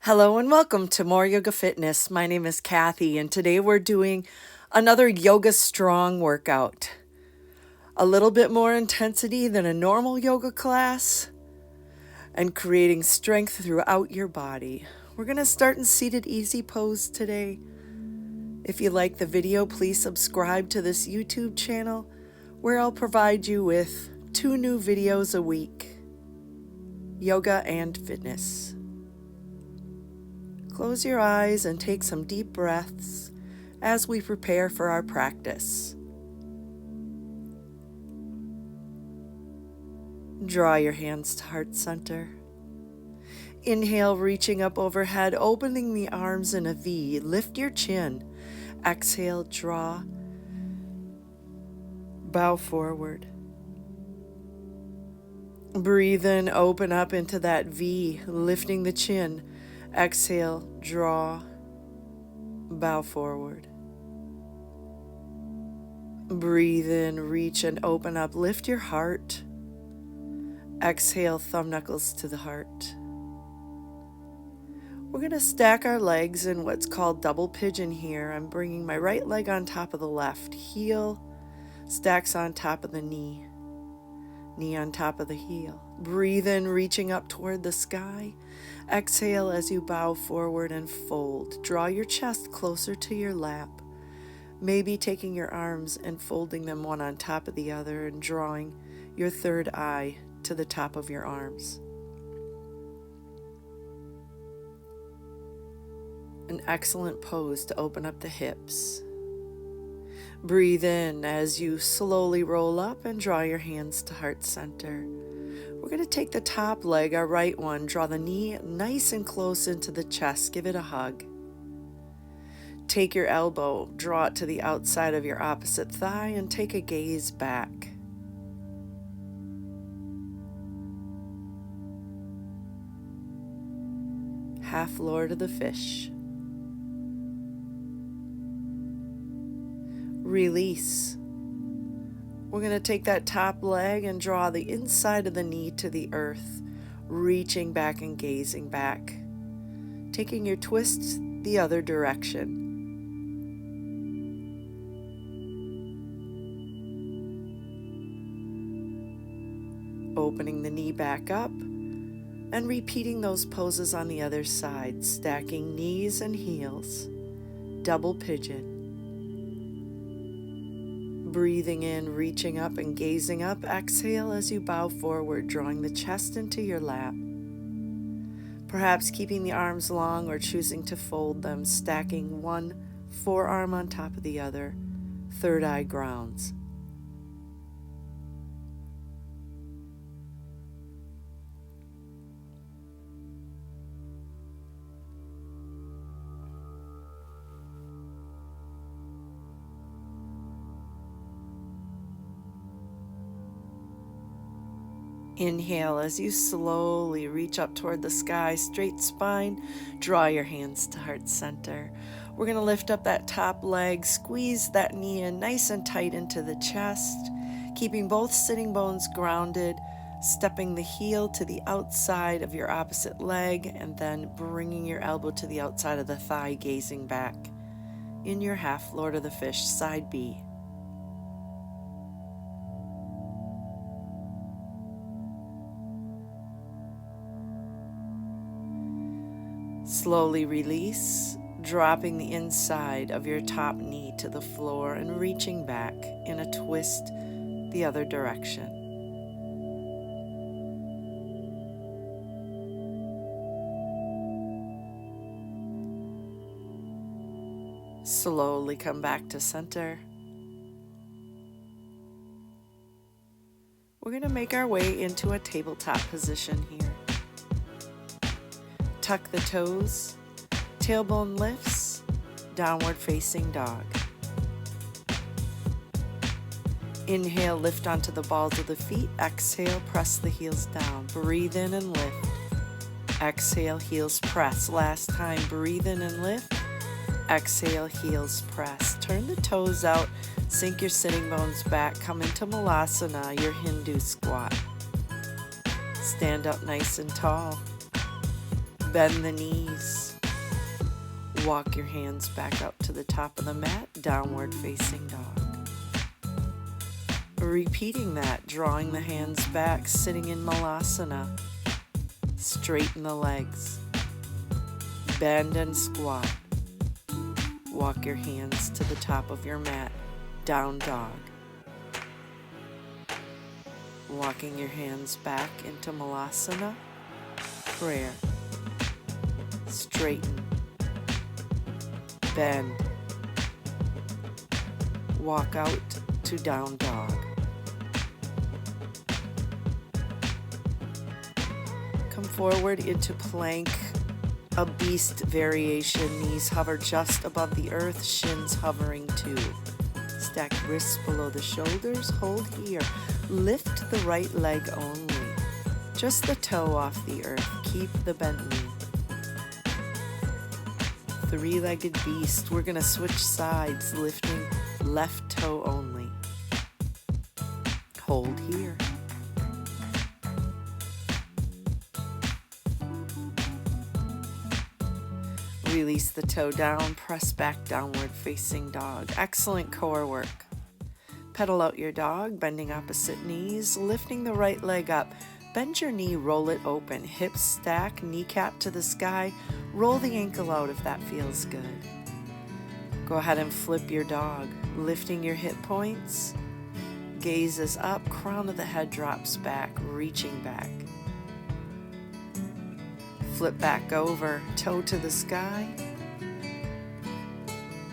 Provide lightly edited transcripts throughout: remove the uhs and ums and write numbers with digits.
Hello and welcome to More Yoga Fitness. My name is Kathy, and today we're doing another Yoga Strong workout. A little bit more intensity than a normal yoga class and creating strength throughout your body. We're going to start in seated easy pose today. If you like the video, please subscribe to this YouTube channel where I'll provide you with 2 new videos a week, yoga and fitness. Close your eyes and take some deep breaths as we prepare for our practice. Draw your hands to heart center. Inhale, reaching up overhead, opening the arms in a V. Lift your chin. Exhale, draw. Bow forward. Breathe in, open up into that V, lifting the chin. Exhale, draw, bow forward. Breathe in, reach and open up, lift your heart. Exhale, thumb knuckles to the heart. We're going to stack our legs in what's called double pigeon here. I'm bringing my right leg on top of the left. Heel stacks on top of the knee. Knee on top of the heel. Breathe in, reaching up toward the sky. Exhale as you bow forward and fold. Draw your chest closer to your lap. Maybe taking your arms and folding them one on top of the other and drawing your third eye to the top of your arms. An excellent pose to open up the hips. Breathe in as you slowly roll up and draw your hands to heart center. We're going to take the top leg, our right one, draw the knee nice and close into the chest, give it a hug. Take your elbow, draw it to the outside of your opposite thigh and take a gaze back. Half Lord of the Fish. Release. We're going to take that top leg and draw the inside of the knee to the earth, reaching back and gazing back. Taking your twist the other direction. Opening the knee back up and repeating those poses on the other side, stacking knees and heels, double pigeon. Breathing in, reaching up and gazing up. Exhale as you bow forward, drawing the chest into your lap. Perhaps keeping the arms long or choosing to fold them, stacking one forearm on top of the other. Third eye grounds. Inhale as you slowly reach up toward the sky, straight spine, draw your hands to heart center. We're going to lift up that top leg, squeeze that knee in nice and tight into the chest, keeping both sitting bones grounded, stepping the heel to the outside of your opposite leg, and then bringing your elbow to the outside of the thigh, gazing back. In your half Lord of the Fish, side B. Slowly release, dropping the inside of your top knee to the floor and reaching back in a twist the other direction. Slowly come back to center. We're going to make our way into a tabletop position here. Tuck the toes, tailbone lifts, downward facing dog. Inhale, lift onto the balls of the feet. Exhale, press the heels down. Breathe in and lift. Exhale, heels press. Last time, breathe in and lift. Exhale, heels press. Turn the toes out, sink your sitting bones back. Come into Malasana, your Hindu squat. Stand up nice and tall. Bend the knees. Walk your hands back up to the top of the mat, downward facing dog. Repeating that, drawing the hands back, sitting in Malasana. Straighten the legs. Bend and squat. Walk your hands to the top of your mat, down dog. Walking your hands back into Malasana, prayer. Straighten. Bend. Walk out to down dog. Come forward into plank, a beast variation. Knees hover just above the earth, shins hovering too. Stack wrists below the shoulders, hold here. Lift the right leg only. Just the toe off the earth, keep the bent knee. Three-legged beast, we're gonna switch sides, lifting left toe only. Hold here. Release the toe down, press back downward facing dog. Excellent core work. Pedal out your dog, bending opposite knees, lifting the right leg up. Bend your knee, roll it open. Hips stack, kneecap to the sky. Roll the ankle out if that feels good. Go ahead and flip your dog, lifting your hip points. Gaze is up, crown of the head drops back, reaching back. Flip back over, toe to the sky,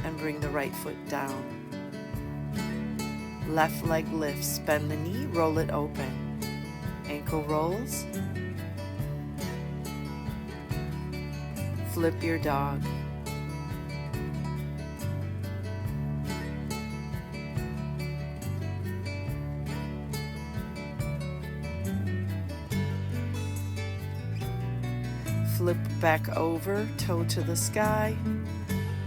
and bring the right foot down. Left leg lifts, bend the knee, roll it open. Ankle rolls. Flip your dog. Flip back over, toe to the sky,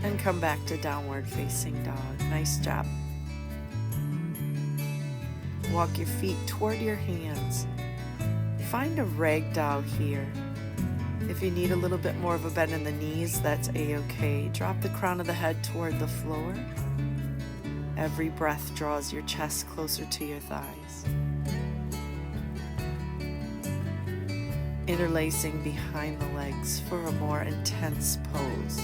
and come back to downward facing dog. Nice job. Walk your feet toward your hands. Find a ragdoll here. If you need a little bit more of a bend in the knees, that's a-okay. Drop the crown of the head toward the floor. Every breath draws your chest closer to your thighs. Interlacing behind the legs for a more intense pose.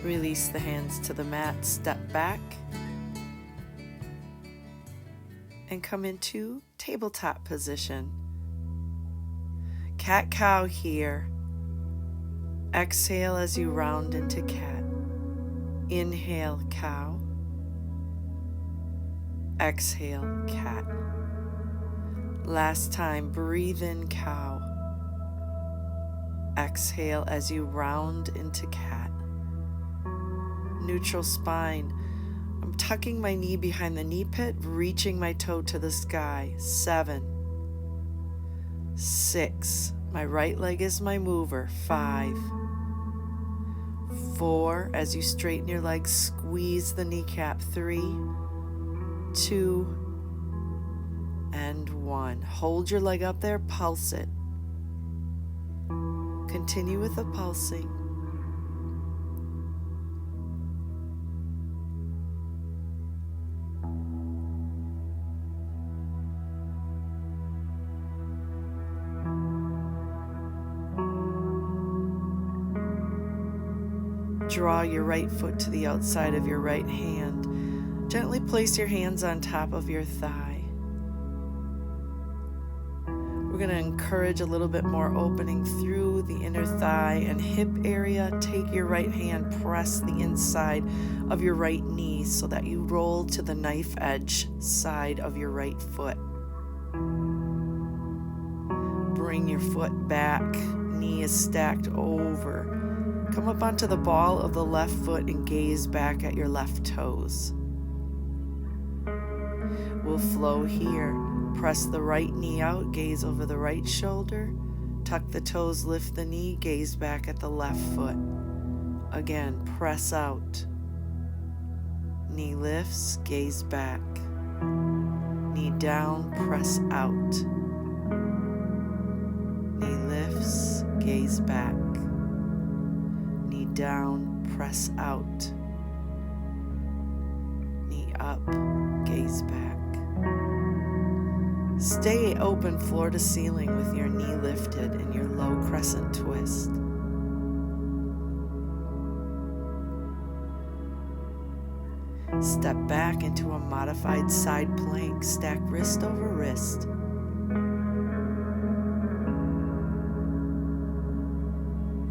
Release the hands to the mat, step back, and come into tabletop position. Cat-cow here. Exhale as you round into cat. Inhale, cow. Exhale, cat. Last time, breathe in, cow. Exhale as you round into cat. Neutral spine. I'm tucking my knee behind the knee pit, reaching my toe to the sky. 7, 6. My right leg is my mover. 5, 4. As you straighten your legs, squeeze the kneecap. 3, 2, and 1. Hold your leg up there, pulse it. Continue with the pulsing. Draw your right foot to the outside of your right hand. Gently place your hands on top of your thigh. We're going to encourage a little bit more opening through the inner thigh and hip area. Take your right hand, press the inside of your right knee so that you roll to the knife edge side of your right foot. Bring your foot back, knee is stacked over. Come up onto the ball of the left foot and gaze back at your left toes. We'll flow here. Press the right knee out, gaze over the right shoulder. Tuck the toes, lift the knee, gaze back at the left foot. Again, press out. Knee lifts, gaze back. Knee down, press out. Knee lifts, gaze back. Knee down, press out. Knee up, gaze back. Stay open floor to ceiling with your knee lifted in your low crescent twist. Step back into a modified side plank. Stack wrist over wrist.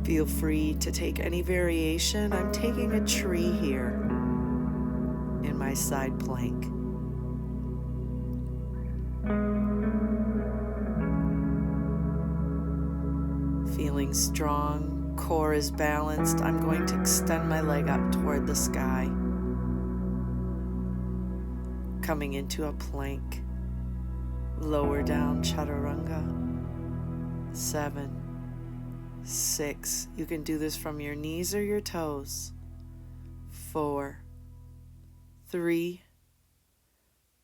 Feel free to take any variation. I'm taking a tree here in my side plank. Feeling strong, core is balanced. I'm going to extend my leg up toward the sky. Coming into a plank. Lower down, chaturanga. 7, 6. You can do this from your knees or your toes. 4, 3,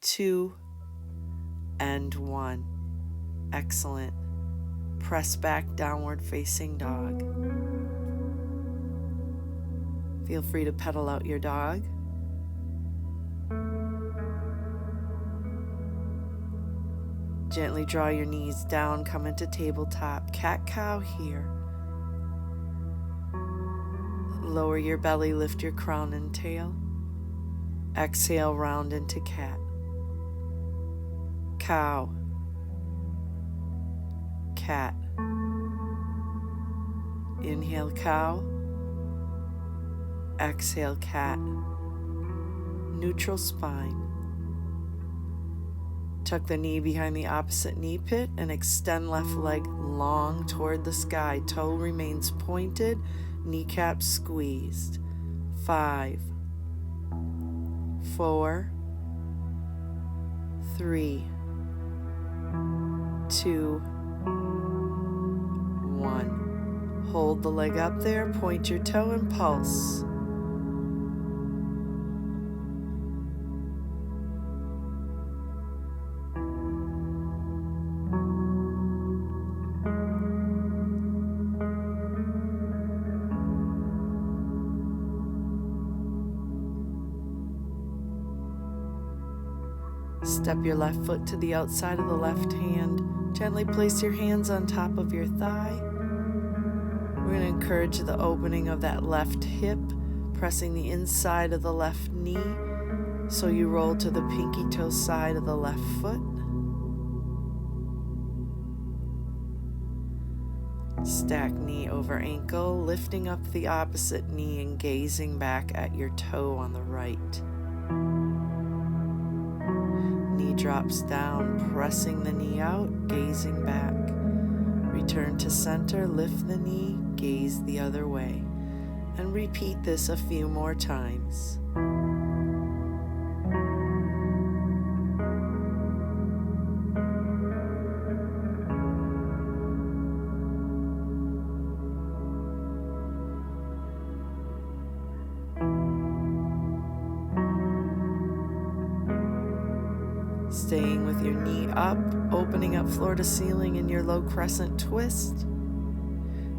2, and 1. Excellent. Press back, downward facing dog. Feel free to pedal out your dog. Gently draw your knees down, come into tabletop. Cat-cow here. Lower your belly, lift your crown and tail. Exhale, round into cat. Cow. Cat. Inhale, cow. Exhale, cat. Neutral spine. Tuck the knee behind the opposite knee pit and extend left leg long toward the sky. Toe remains pointed, kneecap squeezed. 5, 4, 3, 2, 1. Hold the leg up there, point your toe and pulse. Step your left foot to the outside of the left hand. Gently place your hands on top of your thigh. We're going to encourage the opening of that left hip, pressing the inside of the left knee so you roll to the pinky toe side of the left foot. Stack knee over ankle, lifting up the opposite knee and gazing back at your toe on the right. Knee drops down, pressing the knee out, gazing back. Return to center, lift the knee, gaze the other way. And repeat this a few more times. Staying with your knee up, opening up floor to ceiling in your low crescent twist,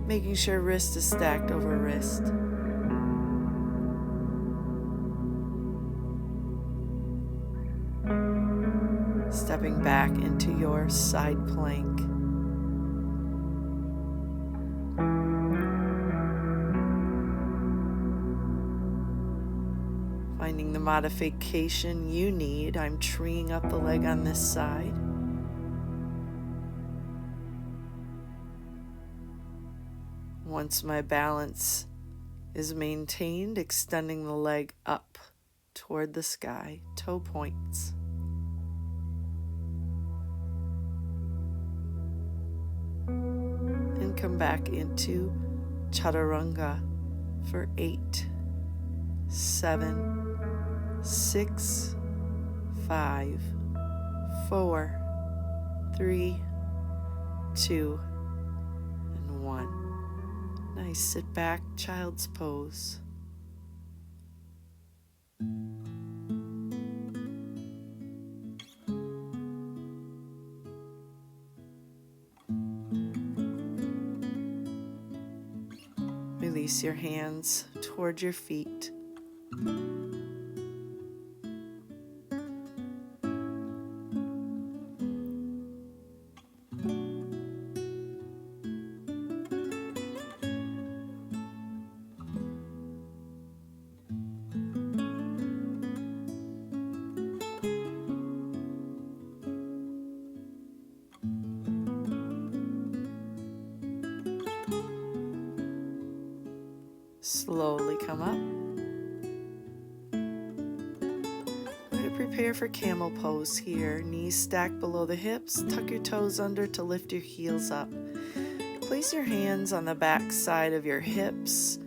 making sure wrist is stacked over wrist. Stepping back into your side plank. Finding the modification you need. I'm treeing up the leg on this side. Once my balance is maintained, extending the leg up toward the sky, toe points. And come back into chaturanga for 8, 7, 6, 5, 4, 3, 2, and 1. Nice. Sit back, child's pose. release your hands toward your feet. Slowly come up. We're going to prepare for camel pose here. Knees stacked below the hips. Tuck your toes under to lift your heels up. Place your hands on the back side of your hips.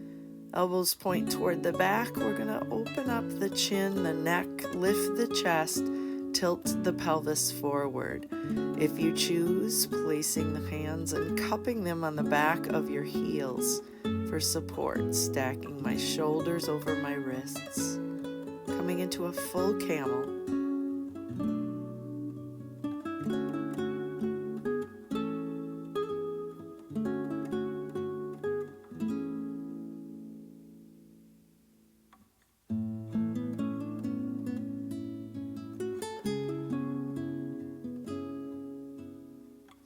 Elbows point toward the back. We're going to open up the chin, the neck, lift the chest, tilt the pelvis forward. If you choose, placing the hands and cupping them on the back of your heels for support, stacking my shoulders over my wrists, coming into a full camel.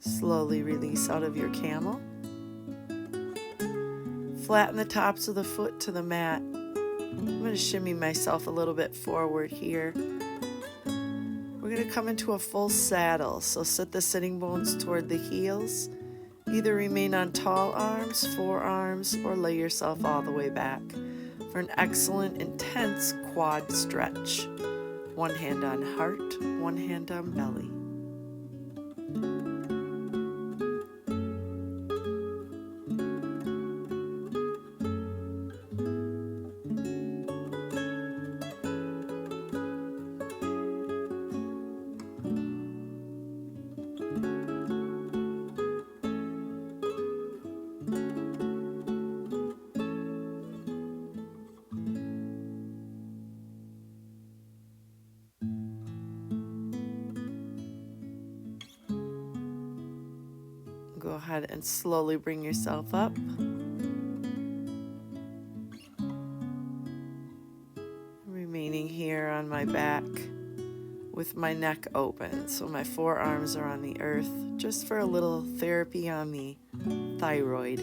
Slowly release out of your camel. Flatten the tops of the foot to the mat. I'm going to shimmy myself a little bit forward here. We're going to come into a full saddle, so sit the sitting bones toward the heels. Either remain on tall arms, forearms, or lay yourself all the way back for an excellent, intense quad stretch. One hand on heart, one hand on belly. Go ahead and slowly bring yourself up. Remaining here on my back with my neck open, so my forearms are on the earth, just for a little therapy on the thyroid.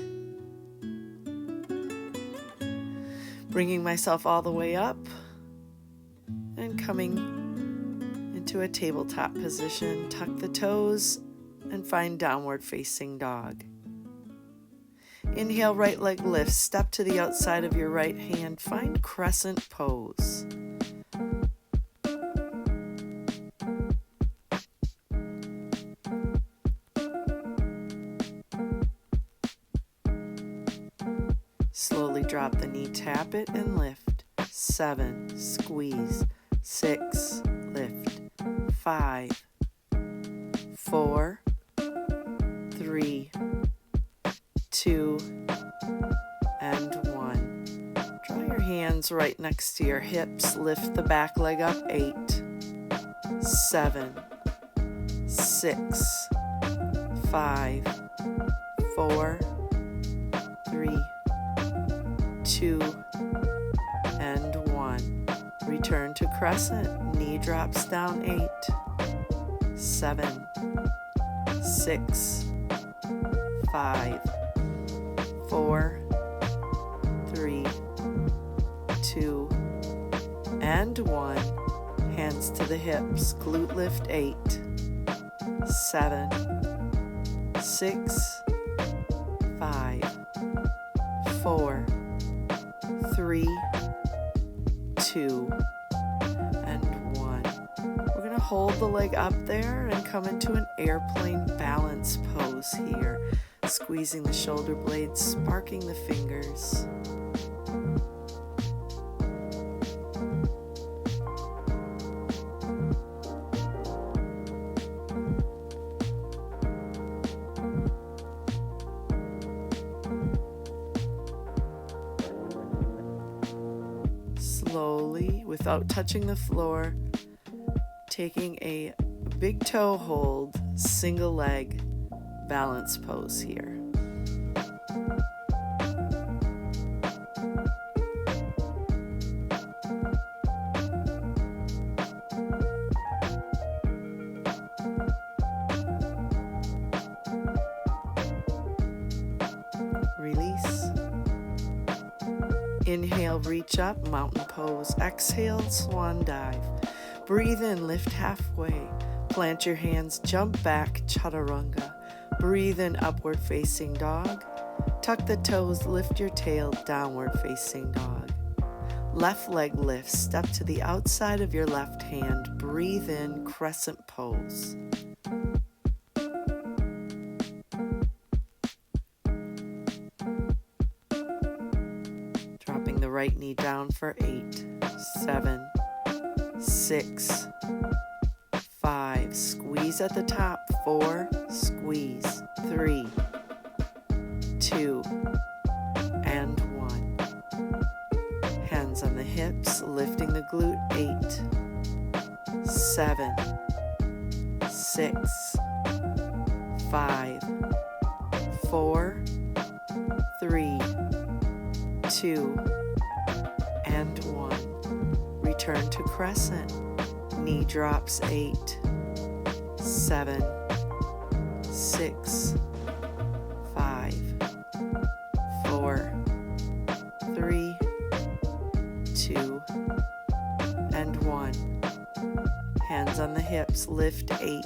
Bringing myself all the way up and coming into a tabletop position. Tuck the toes and find downward facing dog. Inhale, right leg lifts. Step to the outside of your right hand. Find crescent pose. Slowly drop the knee, tap it and lift. 7, squeeze. 6, lift. 5, 4, 3, 2, and 1. Draw your hands right next to your hips. Lift the back leg up. 8, 7, 6, 5, 4, 3, 2, and 1. Return to crescent. Knee drops down. 8, 7, 6, 5, 4, 3, 2, and 1. Hands to the hips. Glute lift. 8, 7, 6, 5, 4, 3, 2, and 1. We're going to hold the leg up there and come into an airplane balance pose here. Squeezing the shoulder blades, sparking the fingers. Slowly, without touching the floor, taking a big toe hold, single leg balance pose here. Inhale, reach up, mountain pose. Exhale, swan dive. Breathe in, lift halfway. Plant your hands, jump back, chaturanga. Breathe in, upward facing dog. Tuck the toes, lift your tail, downward facing dog. Left leg lifts, step to the outside of your left hand. Breathe in, crescent pose. Dropping the right knee down for 8, 7, 6, 5. Squeeze at the top. 4, squeeze. 3, 2, and 1. Hands on the hips, lifting the glute. 8, 7, 6, 5, 4, 3, 2, and 1. Return to crescent. Knee drops. 8, 7, 6, 5, 4, 3, 2, and 1. Hands on the hips, lift. 8,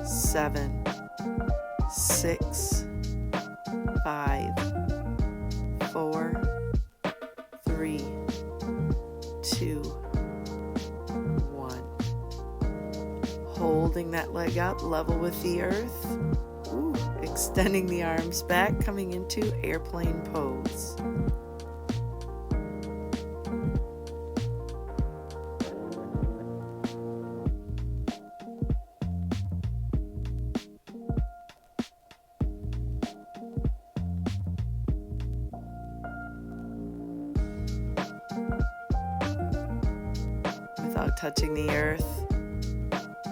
7, 6, 5, 4, 3, 2, 1. Holding that leg up, level with the earth. Ooh, extending the arms back, coming into airplane pose. Without touching the earth,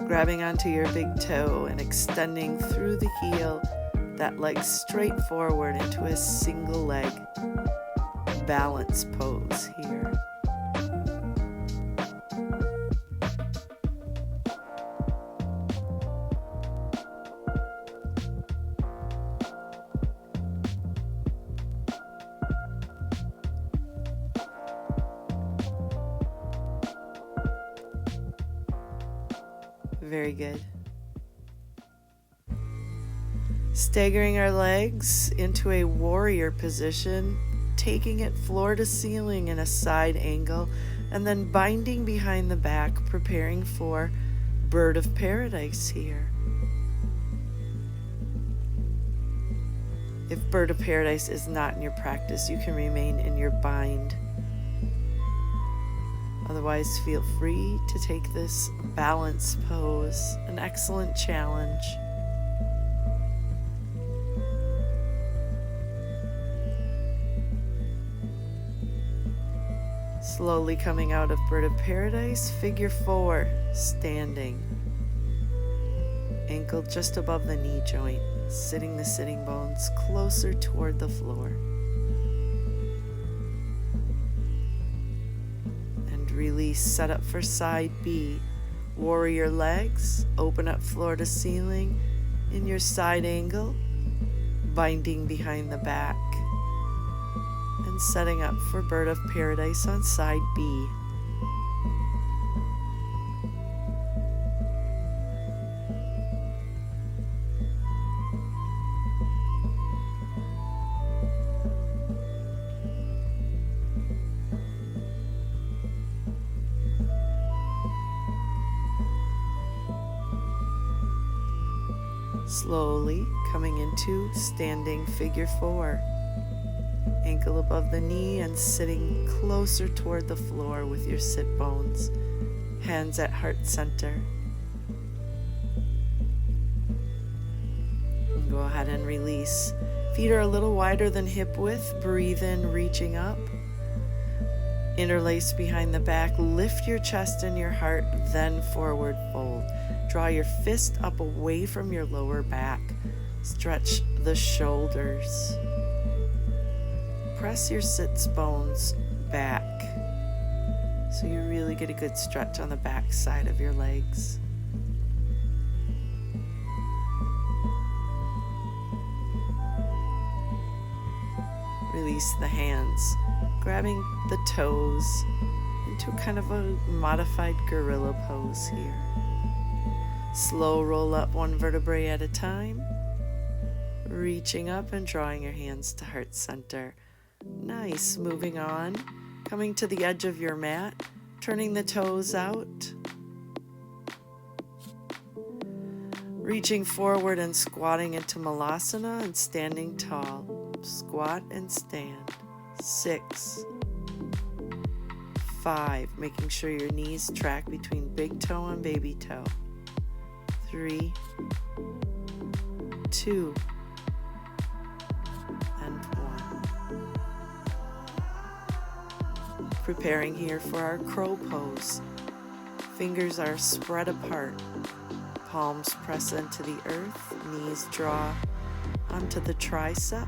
grabbing onto your big toe and extending through the heel, that leg straight forward into a single leg balance pose here. Very good. Staggering our legs into a warrior position, taking it floor to ceiling in a side angle, and then binding behind the back, preparing for bird of paradise here. If bird of paradise is not in your practice, you can remain in your bind. Otherwise, feel free to take this balance pose, an excellent challenge. Slowly coming out of bird of paradise, figure 4, standing. Ankle just above the knee joint, sitting the sitting bones closer toward the floor. Release, set up for side B. Warrior legs, open up floor to ceiling in your side angle, binding behind the back, and setting up for bird of paradise on side B. Slowly coming into standing figure 4. Ankle above the knee and sitting closer toward the floor with your sit bones. Hands at heart center. And go ahead and release. Feet are a little wider than hip width. Breathe in, reaching up. Interlace behind the back. Lift your chest and your heart, then forward fold. Draw your fist up away from your lower back. Stretch the shoulders. Press your sits bones back so you really get a good stretch on the back side of your legs. Release the hands. grabbing the toes into kind of a modified gorilla pose here. Slow roll up one vertebrae at a time, reaching up and drawing your hands to heart center. Nice. Moving on, coming to the edge of your mat, turning the toes out, reaching forward and squatting into Malasana and standing tall. Squat and stand. 6, 5, making sure your knees track between big toe and baby toe. 3, 2, and 1. Preparing here for our crow pose. Fingers are spread apart. Palms press into the earth. Knees draw onto the tricep.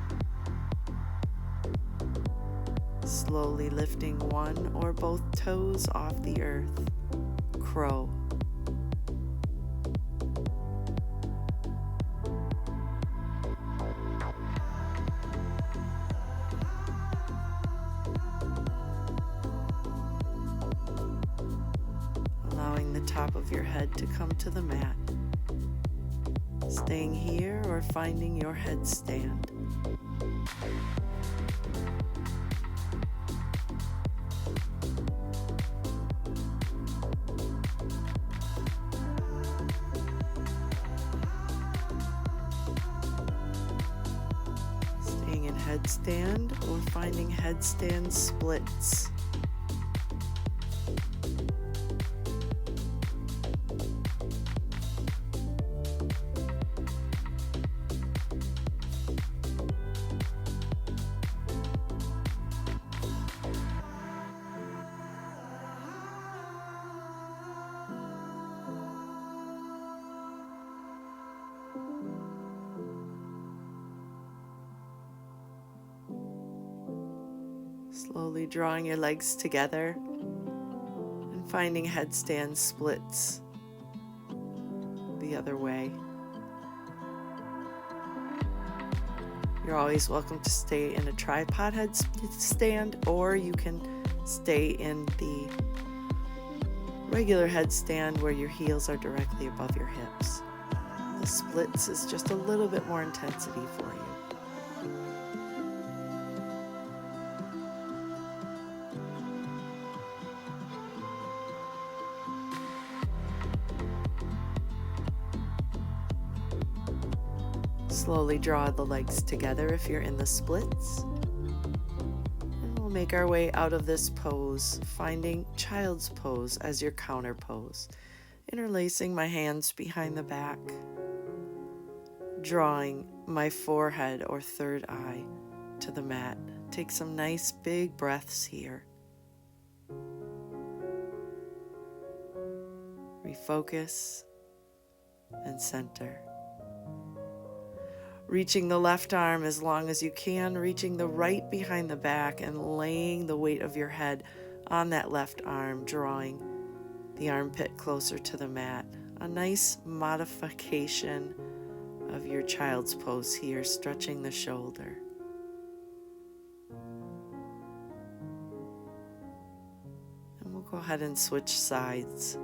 Slowly lifting one or both toes off the earth. Crow. Allowing the top of your head to come to the mat. Staying here or finding your headstand. Staying in headstand or finding headstand splits. Slowly drawing your legs together and finding headstand splits the other way. You're always welcome to stay in a tripod headstand, or you can stay in the regular headstand where your heels are directly above your hips. The splits is just a little bit more intensity for you. Slowly draw the legs together if you're in the splits. And we'll make our way out of this pose, finding child's pose as your counter pose. Interlacing my hands behind the back, drawing my forehead or third eye to the mat. Take some nice big breaths here. Refocus and center. Reaching the left arm as long as you can, reaching the right behind the back and laying the weight of your head on that left arm, drawing the armpit closer to the mat. A nice modification of your child's pose here, stretching the shoulder. And we'll go ahead and switch sides.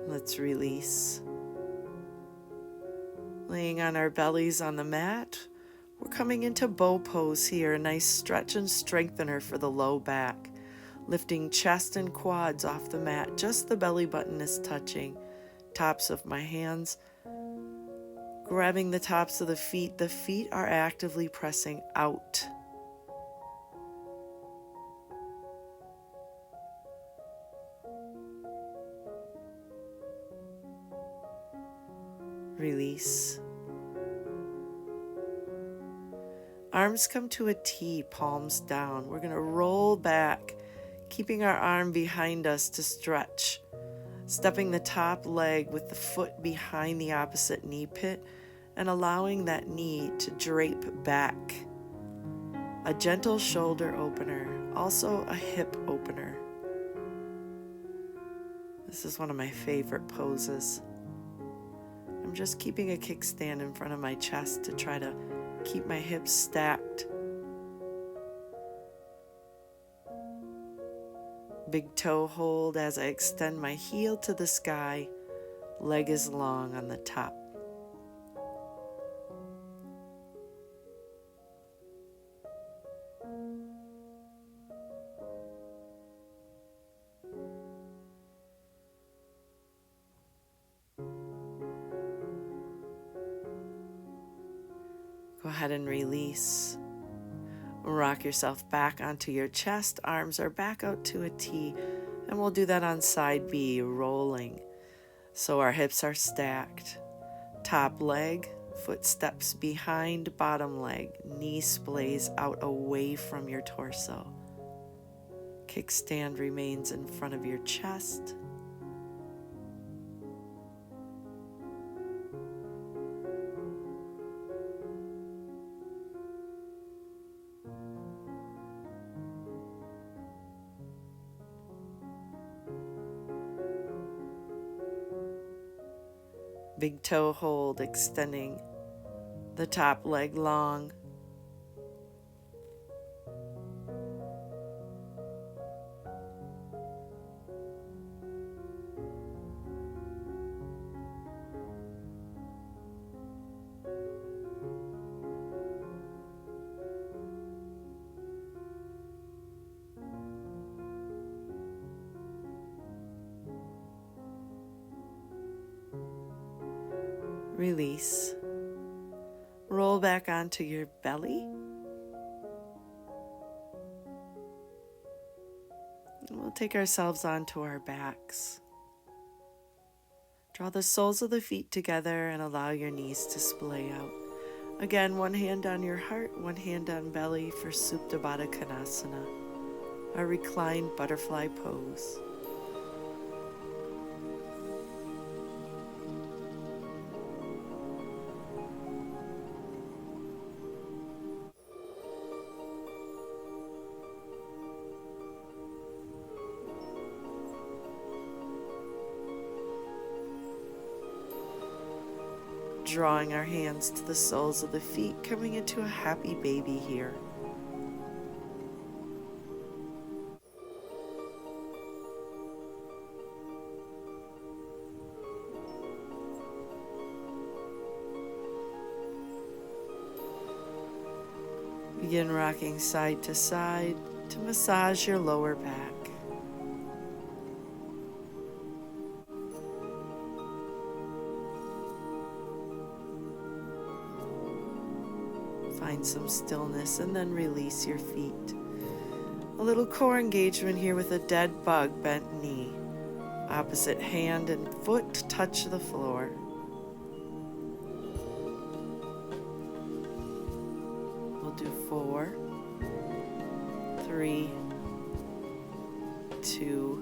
Let's release. Laying on our bellies on the mat, we're coming into bow pose here, a nice stretch and strengthener for the low back. Lifting chest and quads off the mat, just the belly button is touching. Tops of my hands, grabbing the tops of the feet. The feet are actively pressing out. Release. Arms come to a T, palms down. We're going to roll back, keeping our arm behind us to stretch. Stepping the top leg with the foot behind the opposite knee pit and allowing that knee to drape back. A gentle shoulder opener, also a hip opener. This is one of my favorite poses. I'm just keeping a kickstand in front of my chest to try to keep my hips stacked. Big toe hold as I extend my heel to the sky. Leg is long on the top. Go ahead and release. Rock yourself back onto your chest. Arms are back out to a T. And we'll do that on side B, rolling. So our hips are stacked. Top leg, foot steps behind bottom leg. Knee splays out away from your torso. Kickstand remains in front of your chest. Big toe hold, extending the top leg long. Release. Roll back onto your belly. And we'll take ourselves onto our backs. Draw the soles of the feet together and allow your knees to splay out. Again, one hand on your heart, one hand on belly for Supta Baddha Konasana, our reclined butterfly pose. Drawing our hands to the soles of the feet, coming into a happy baby here. Begin rocking side to side to massage your lower back. Find some stillness and then release your feet. A little core engagement here with a dead bug, bent knee. Opposite hand and foot touch the floor. We'll do 4, 3, 2,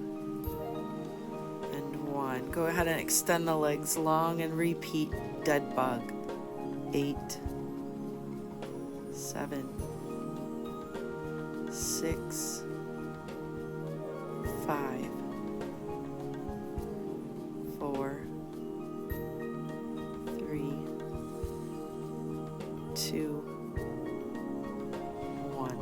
and 1. Go ahead and extend the legs long and repeat dead bug. 8, 7, 6, 5, 4, 3, 2, 1.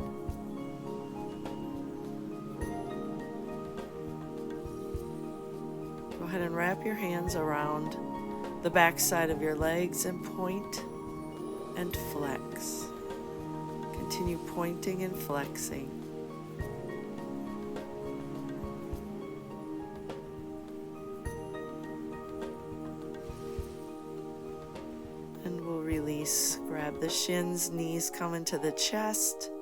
Go ahead and wrap your hands around the back side of your legs and point and flex. Continue pointing and flexing. And we'll release. Grab the shins, knees come into the chest,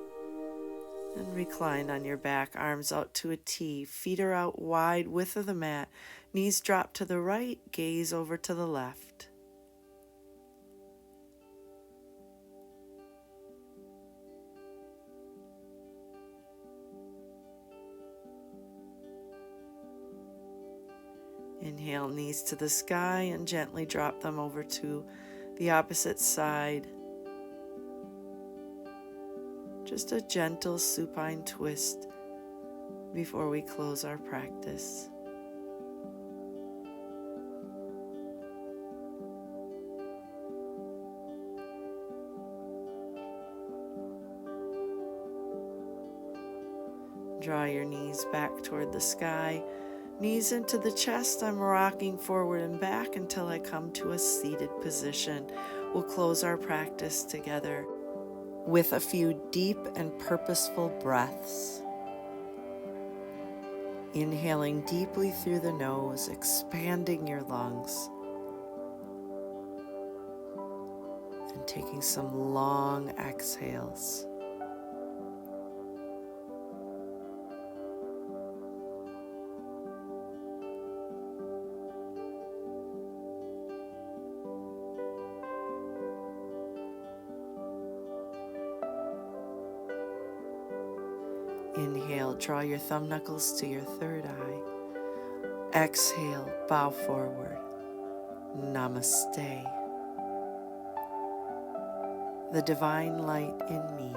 and recline on your back, arms out to a T. Feet are out wide, width of the mat. Knees drop to the right, gaze over to the left. Inhale, knees to the sky, and gently drop them over to the opposite side. Just a gentle supine twist before we close our practice. Draw your knees back toward the sky, knees into the chest. I'm rocking forward and back until I come to a seated position. We'll close our practice together with a few deep and purposeful breaths. Inhaling deeply through the nose, expanding your lungs, and taking some long exhales. Inhale, draw your thumb knuckles to your third eye. Exhale, bow forward. Namaste. The divine light in me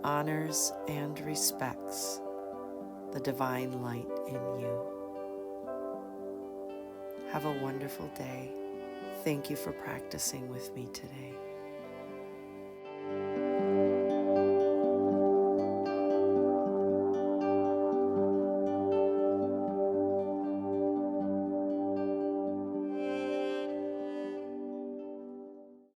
honors and respects the divine light in you. Have a wonderful day. Thank you for practicing with me today.